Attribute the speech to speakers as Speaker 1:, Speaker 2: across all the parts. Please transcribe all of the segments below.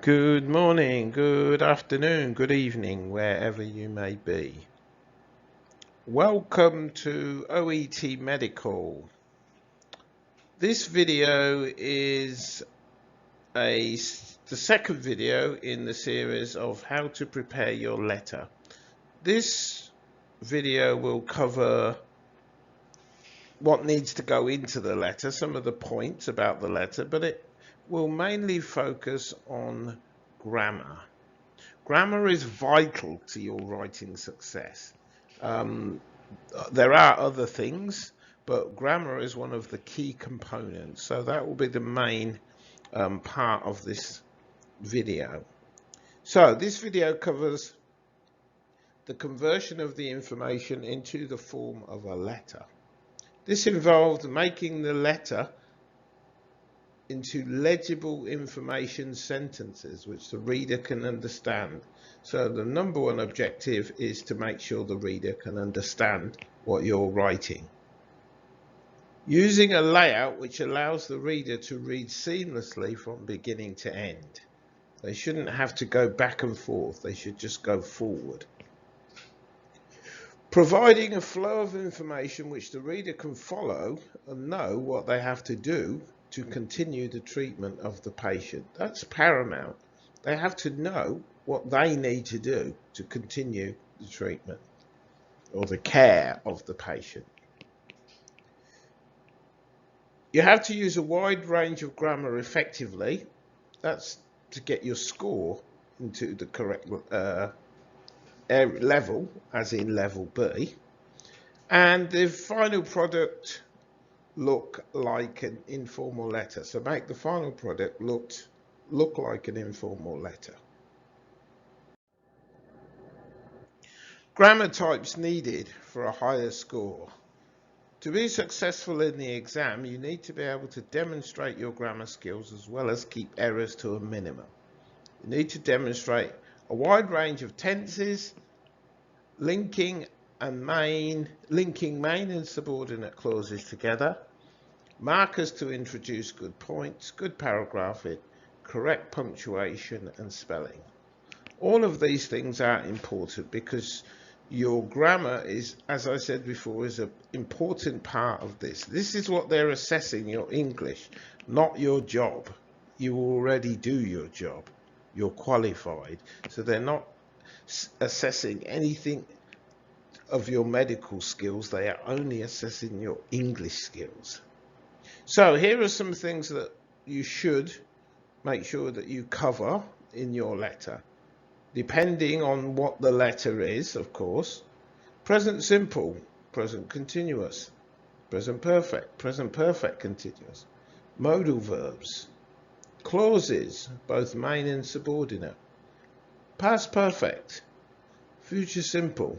Speaker 1: Good morning, good afternoon, good evening, wherever you may be. Welcome to OET Medical. This video is the second video in the series of how to prepare your letter. This video will cover what needs to go into the letter, some of the points about the letter, but it will mainly focus on grammar. Grammar is vital to your writing success. There are other things, but grammar is one of the key components. So that will be the main part of this video. So this video covers the conversion of the information into the form of a letter. This involved making the letter into legible information sentences which the reader can understand. So the number one objective is to make sure the reader can understand what you're writing. Using a layout which allows the reader to read seamlessly from beginning to end. They shouldn't have to go back and forth, they should just go forward. Providing a flow of information which the reader can follow and know what they have to do to continue the treatment of the patient. That's paramount. They have to know what they need to do to continue the treatment or the care of the patient. You have to use a wide range of grammar effectively. That's to get your score into the correct level, as in level B. And the final product look like an informal letter. So make the final product look like an informal letter. Grammar types needed for a higher score. To be successful in the exam, you need to be able to demonstrate your grammar skills as well as keep errors to a minimum. You need to demonstrate a wide range of tenses, linking main and subordinate clauses together, markers to introduce good points, good paragraphing, correct punctuation and spelling. All of these things are important because your grammar is, as I said before, is an important part of this. This is what they're assessing, your English, not your job. You already do your job. You're qualified. So they're not assessing anything of your medical skills. They are only assessing your English skills. So here are some things that you should make sure that you cover in your letter, depending on what the letter is, of course. Present simple, present continuous, present perfect continuous, modal verbs, clauses, both main and subordinate, past perfect, future simple,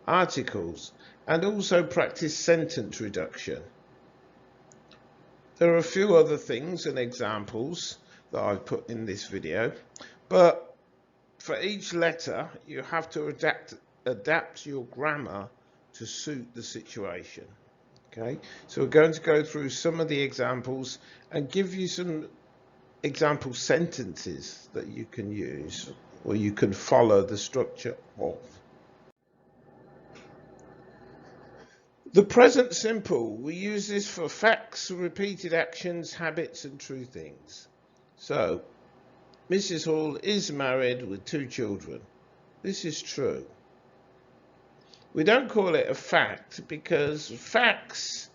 Speaker 1: articles, and also practice sentence reduction. There are a few other things and examples that I've put in this video, but for each letter you have to adapt your grammar to suit the situation. Okay, so we're going to go through some of the examples and give you some example sentences that you can use or you can follow the structure of. The present simple, we use this for facts, repeated actions, habits and true things. So, Mrs. Hall is married with 2 children. This is true. We don't call it a fact because facts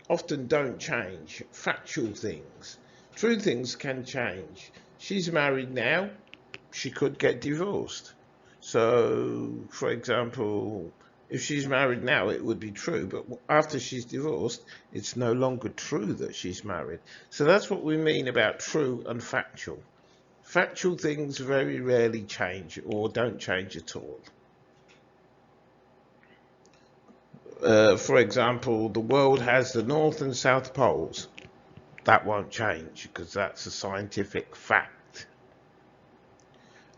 Speaker 1: often don't change, factual things. True things can change. She's married now, she could get divorced. So, for example, if she's married now, it would be true, but after she's divorced, it's no longer true that she's married. So that's what we mean about true and factual. Factual things very rarely change or don't change at all. For example, the world has the North and South Poles. That won't change because that's a scientific fact.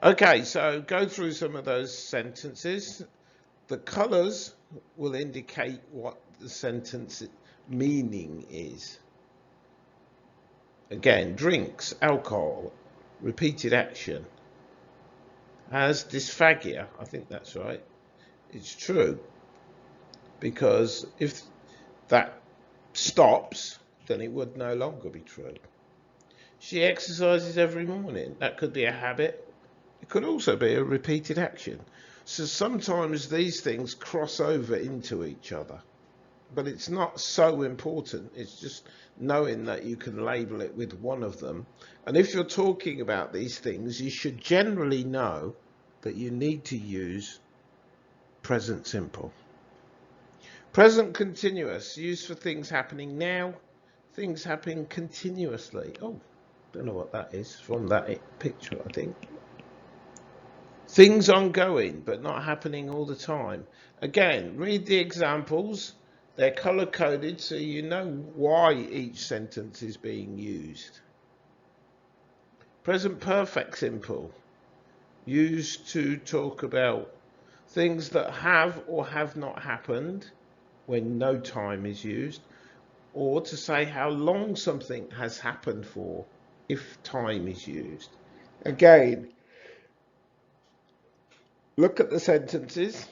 Speaker 1: Okay, so go through some of those sentences. The colours will indicate what the sentence meaning is. Again, drinks, alcohol, repeated action, has dysphagia. I think that's right. It's true, because if that stops, then it would no longer be true. She exercises every morning. That could be a habit. It could also be a repeated action. So sometimes these things cross over into each other, but it's not so important. It's just knowing that you can label it with one of them. And if you're talking about these things, you should generally know that you need to use present simple. Present continuous, used for things happening now, things happening continuously. Oh, don't know what that is from that picture, I think. Things ongoing, but not happening all the time. Again, read the examples. They're color coded so you know why each sentence is being used. Present perfect simple, used to talk about things that have or have not happened when no time is used, or to say how long something has happened for if time is used. Again, look at the sentences.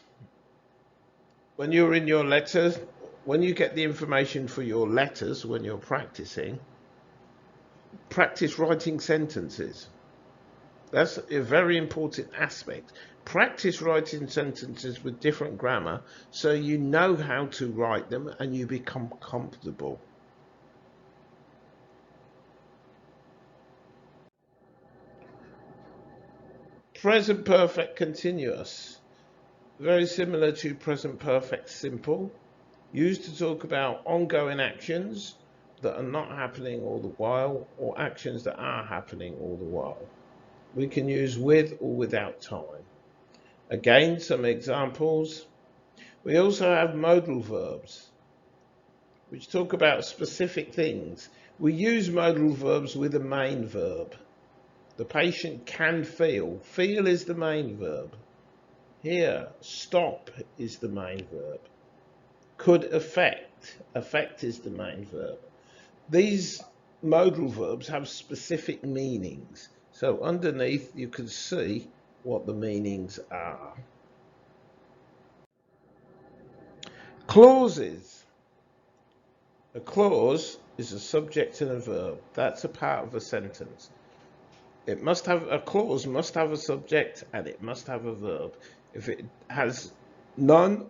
Speaker 1: When you're in your letters, when you get the information for your letters, when you're practicing, practice writing sentences. That's a very important aspect. Practice writing sentences with different grammar so you know how to write them and you become comfortable. Present perfect continuous, very similar to present perfect simple, used to talk about ongoing actions that are not happening all the while or actions that are happening all the while. We can use with or without time. Again, some examples. We also have modal verbs, which talk about specific things. We use modal verbs with a main verb. The patient can feel. Feel is the main verb. Here, stop is the main verb. Could affect. Affect is the main verb. These modal verbs have specific meanings. So underneath you can see what the meanings are. Clauses. A clause is a subject and a verb. That's a part of a sentence. It must have a clause must have a subject and it must have a verb. If it has none,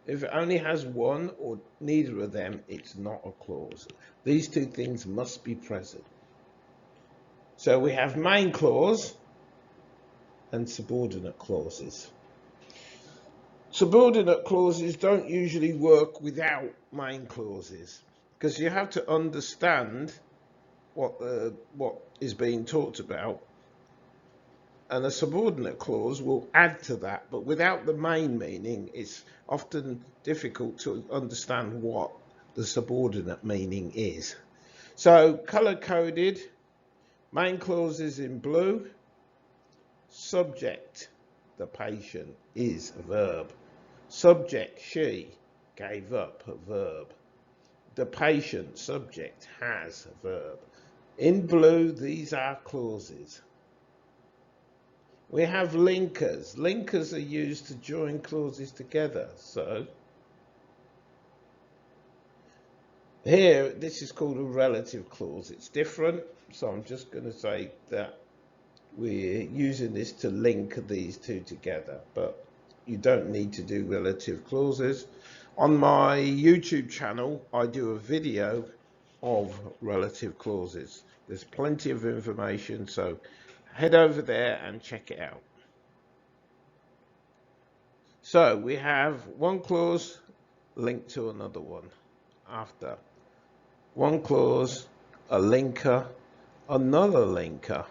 Speaker 1: if it only has one or neither of them, it's not a clause. These two things must be present. So we have main clause and subordinate clauses. Subordinate clauses don't usually work without main clauses because you have to understand what is being talked about, and a subordinate clause will add to that, but without the main meaning it's often difficult to understand what the subordinate meaning is. So color coded, main clauses in blue, subject, the patient, is a verb. Subject, she gave up, a verb. The patient, subject, has a verb. In blue, these are clauses. We have linkers. Linkers are used to join clauses together. So here, this is called a relative clause. It's different, so I'm just going to say that we're using this to link these two together, but you don't need to do relative clauses. On my YouTube channel, I do a video of relative clauses. There's plenty of information, so head over there and check it out. So we have one clause linked to another one. After one clause, a linker, another linker,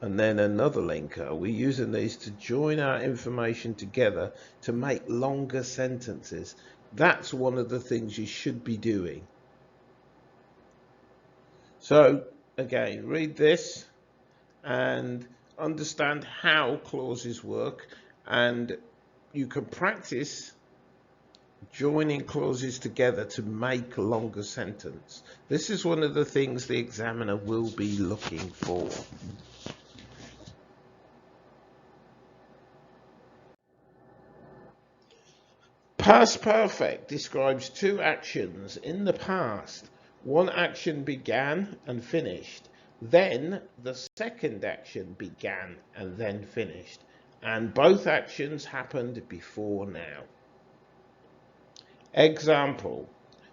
Speaker 1: and then another linker. We're using these to join our information together to make longer sentences. That's one of the things you should be doing. So again, read this and understand how clauses work, and you can practice joining clauses together to make a longer sentence. This is one of the things the examiner will be looking for. Past perfect describes two actions in the past. One action began and finished. Then the second action began and then finished. And both actions happened before now. Example: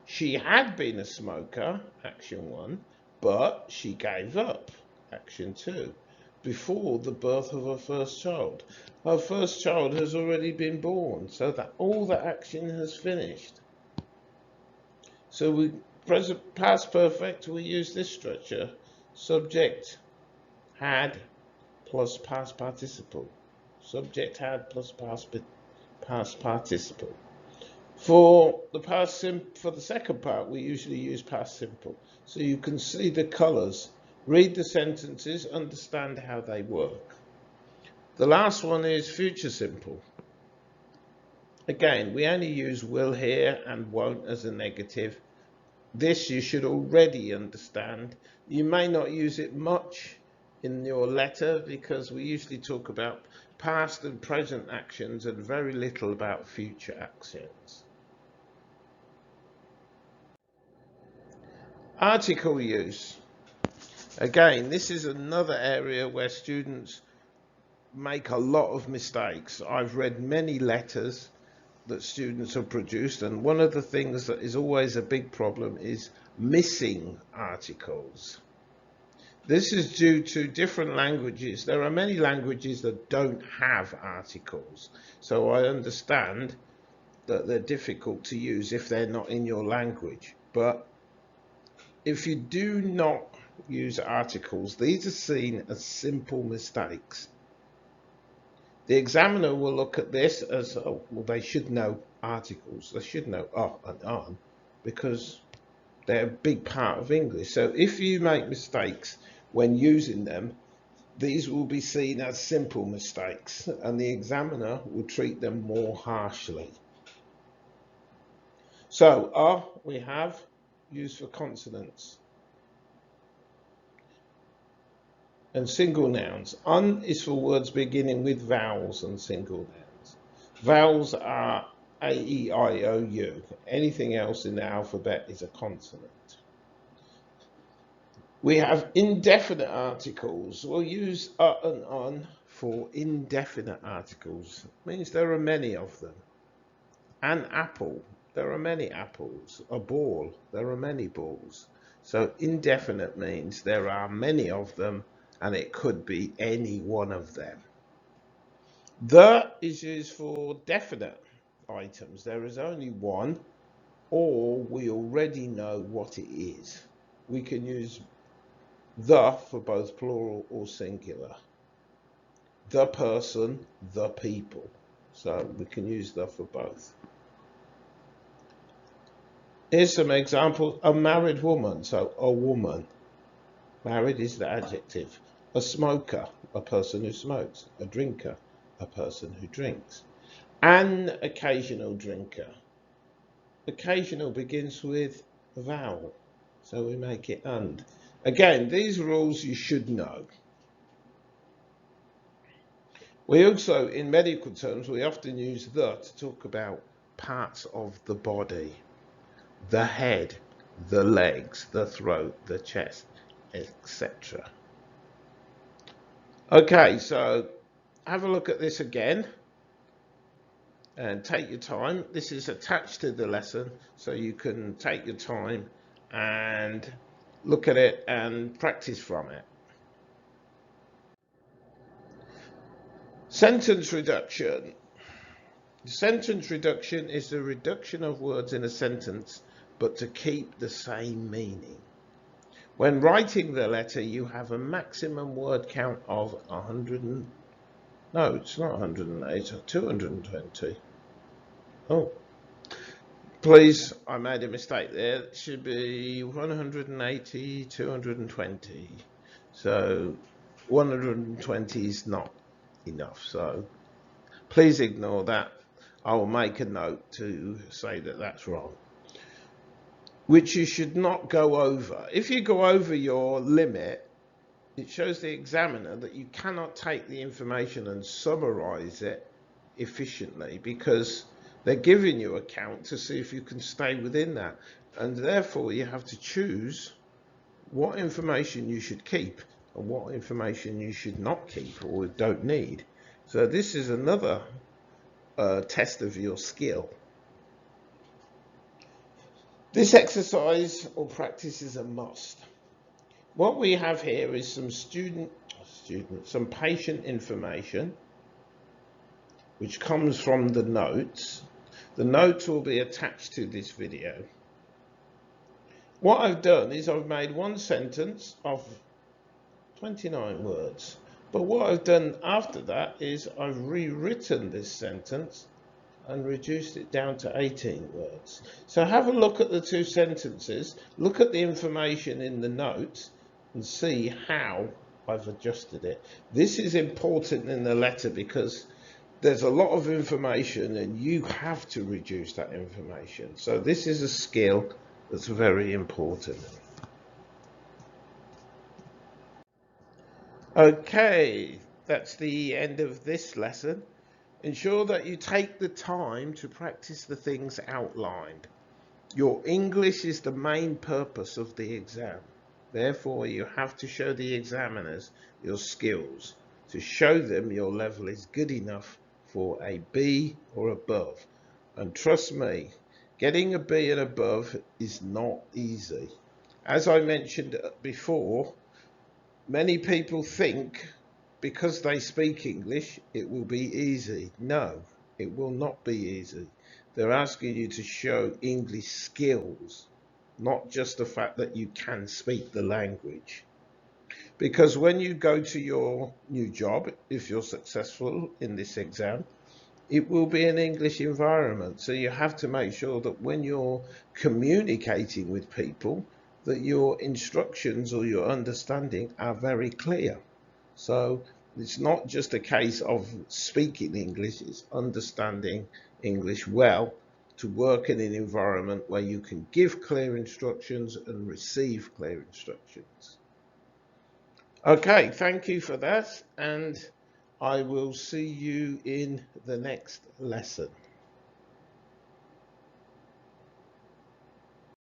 Speaker 1: she had been a smoker, action 1, but she gave up, action 2, before the birth of her first child. Her first child has already been born, so that all the action has finished. So past perfect, we use this structure: subject had plus past participle. Subject had plus past participle. For the second part, we usually use past simple. So you can see the colours, read the sentences, understand how they work. The last one is future simple. Again, we only use will here and won't as a negative. This you should already understand. You may not use it much in your letter because we usually talk about past and present actions and very little about future actions. Article use. Again, this is another area where students make a lot of mistakes. I've read many letters that students have produced, and one of the things that is always a big problem is missing articles. This is due to different languages. There are many languages that don't have articles, so I understand that they're difficult to use if they're not in your language. But if you do not use articles, these are seen as simple mistakes. The examiner will look at this as, oh, well, they should know articles. They should know of and on, because they're a big part of English. So if you make mistakes when using them, these will be seen as simple mistakes, and the examiner will treat them more harshly. So, we have used for consonants and single nouns. Un is for words beginning with vowels and single nouns. Vowels are A, E, I, O, U. Anything else in the alphabet is a consonant. We have indefinite articles. We'll use and on for indefinite articles. It means there are many of them. An apple, there are many apples. A ball, there are many balls. So indefinite means there are many of them, and it could be any one of them. The is used for definite items. There is only one, or we already know what it is. We can use the for both plural or singular. The person, the people. So we can use the for both. Here's some examples. A married woman, so a woman. Married is the adjective. A smoker, a person who smokes. A drinker, a person who drinks. An occasional drinker. Occasional begins with a vowel, so we make it and. Again, these rules you should know. We also, in medical terms, we often use the to talk about parts of the body. The head, the legs, the throat, the chest, etc. Okay, so have a look at this again and take your time. This is attached to the lesson, so you can take your time and look at it and practice from it. Sentence reduction. Sentence reduction is the reduction of words in a sentence, but to keep the same meaning. When writing the letter, you have a maximum word count of 100. No, it's not 108, 220. Oh, please, I made a mistake there. It should be 180, 220. So 120 is not enough. So please ignore that. I will make a note to say that that's wrong, which you should not go over. If you go over your limit, it shows the examiner that you cannot take the information and summarize it efficiently, because they're giving you a count to see if you can stay within that, and therefore you have to choose what information you should keep and what information you should not keep or don't need. So this is another test of your skill. This exercise or practice is a must. What we have here is some some patient information which comes from the notes. The notes will be attached to this video. What I've done is I've made one sentence of 29 words. But what I've done after that is I've rewritten this sentence and reduced it down to 18 words. So have a look at the two sentences, look at the information in the notes and see how I've adjusted it. This is important in the letter because there's a lot of information and you have to reduce that information. So this is a skill that's very important. Okay, that's the end of this lesson. Ensure that you take the time to practice the things outlined. Your English is the main purpose of the exam. Therefore, you have to show the examiners your skills, to show them your level is good enough for a B or above. And trust me, getting a B and above is not easy. As I mentioned before, many people think because they speak English, it will be easy. No, it will not be easy. They're asking you to show English skills, not just the fact that you can speak the language. Because when you go to your new job, if you're successful in this exam, it will be an English environment. So you have to make sure that when you're communicating with people, that your instructions or your understanding are very clear. So it's not just a case of speaking English, it's understanding English well to work in an environment where you can give clear instructions and receive clear instructions. Okay, thank you for that, and I will see you in the next lesson.